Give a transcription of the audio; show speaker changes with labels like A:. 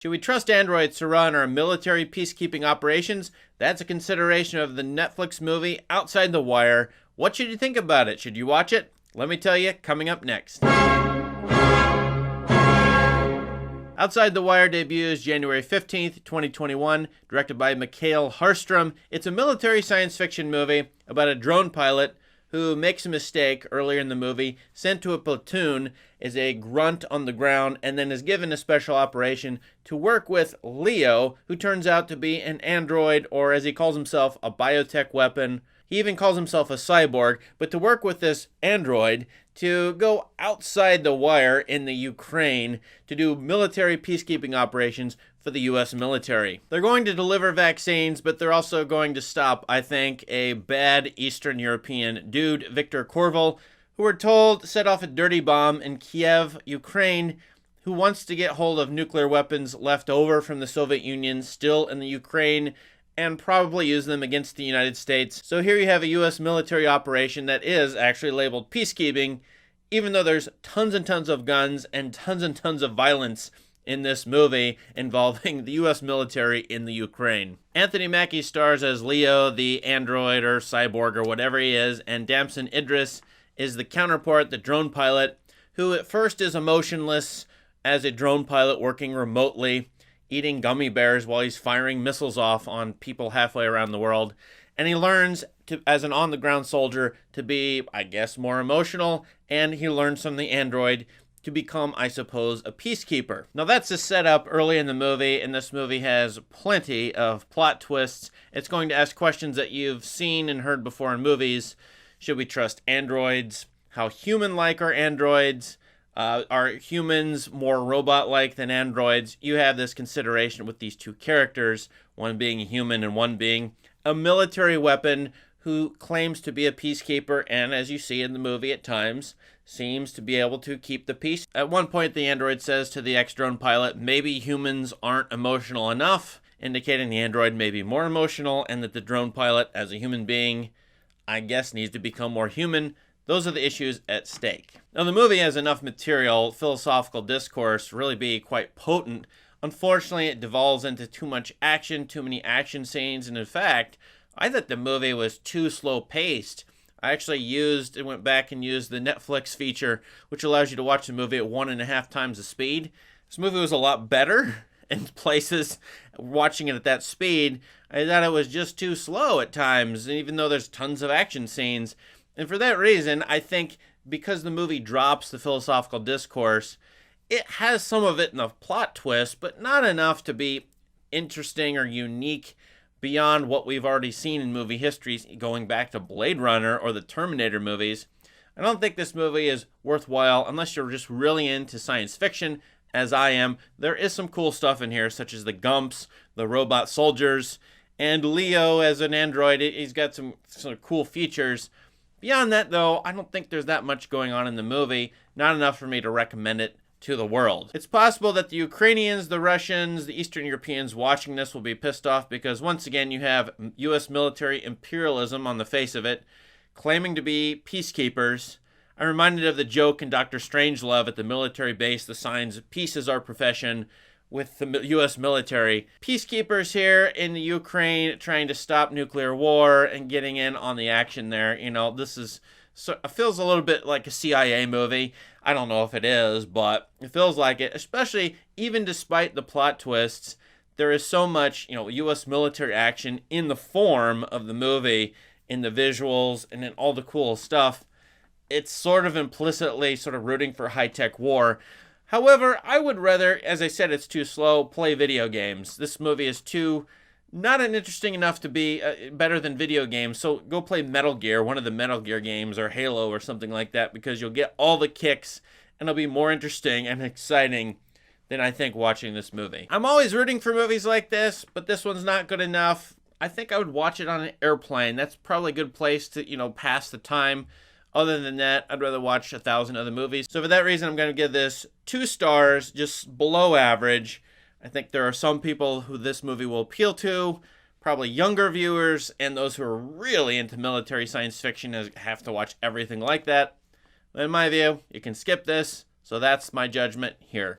A: Should we trust androids to run our military peacekeeping operations? That's a consideration of the Netflix movie Outside the Wire. What should you think about it? Should you watch it? Let me tell you, coming up next. Outside the Wire debuts January 15th, 2021, directed by Mikael Hafstrom. It's a military science fiction movie about a drone pilot who makes a mistake earlier in the movie, sent to a platoon as a grunt on the ground, and then is given a special operation to work with Leo, who turns out to be an android, or as he calls himself, a biotech weapon. He even calls himself a cyborg, but to work with this android to go outside the wire in the Ukraine to do military peacekeeping operations for the U.S. military. They're going to deliver vaccines, but they're also going to stop, I think, a bad Eastern European dude, Viktor Korval, who we're told set off a dirty bomb in Kiev, Ukraine, who wants to get hold of nuclear weapons left over from the Soviet Union still in the Ukraine and probably use them against the United States. So here you have a U.S. military operation that is actually labeled peacekeeping, even though there's tons and tons of guns and tons of violence in this movie involving the U.S. military in the Ukraine. Anthony Mackie stars as Leo, the android or cyborg or whatever he is, and Damson Idris is the counterpart, the drone pilot, who at first is emotionless as a drone pilot working remotely, eating gummy bears while he's firing missiles off on people halfway around the world. And he learns, to, as an on-the-ground soldier, to be, I guess, more emotional, and he learns from the android to become, I suppose, a peacekeeper. Now that's a setup early in the movie, and this movie has plenty of plot twists. It's going to ask questions that you've seen and heard before in movies. Should we trust androids? How human-like are androids? Are humans more robot-like than androids? You have this consideration with these two characters, one being a human and one being a military weapon who claims to be a peacekeeper and, as you see in the movie at times, seems to be able to keep the peace. At one point, the android says to the ex-drone pilot, maybe humans aren't emotional enough, indicating the android may be more emotional and that the drone pilot, as a human being, I guess needs to become more human. Those are the issues at stake. Now, the movie has enough material, philosophical discourse, to really be quite potent. Unfortunately, it devolves into too much action, too many action scenes, and in fact, I thought the movie was too slow-paced. I actually went back and used the Netflix feature, which allows you to watch the movie at 1.5 times the speed. This movie was a lot better in places. Watching it at that speed, I thought it was just too slow at times, even though there's tons of action scenes. And for that reason, I think because the movie drops the philosophical discourse, it has some of it in the plot twist, but not enough to be interesting or unique beyond what we've already seen in movie history, going back to Blade Runner or the Terminator movies. I don't think this movie is worthwhile unless you're just really into science fiction, as I am. There is some cool stuff in here, such as the Gumps, the robot soldiers, and Leo as an android. He's got some cool features. Beyond that, though, I don't think there's that much going on in the movie. Not enough for me to recommend it to the world. It's possible that the Ukrainians, the Russians, the Eastern Europeans watching this will be pissed off because, once again, you have U.S. military imperialism on the face of it, claiming to be peacekeepers. I'm reminded of the joke in Dr. Strangelove at the military base, the signs, peace is our profession, with the U.S. military. Peacekeepers here in the Ukraine trying to stop nuclear war and getting in on the action there. You know, this is, it feels a little bit like a CIA movie. I don't know if it is, but it feels like it, especially even despite the plot twists. There is so much, U.S. military action in the form of the movie, in the visuals, and in all the cool stuff. It's sort of implicitly rooting for high-tech war. However, I would rather, as I said, it's too slow, play video games. This movie is not interesting enough to be better than video games, so go play Metal Gear, one of the Metal Gear games, or Halo or something like that, because you'll get all the kicks, and it'll be more interesting and exciting than I think watching this movie. I'm always rooting for movies like this, but this one's not good enough. I think I would watch it on an airplane. That's probably a good place to, pass the time. Other than that, I'd rather watch 1,000 other movies. So for that reason, I'm going to give this 2 stars, just below average. I think there are some people who this movie will appeal to, probably younger viewers, and those who are really into military science fiction have to watch everything like that. But in my view, you can skip this, so that's my judgment here.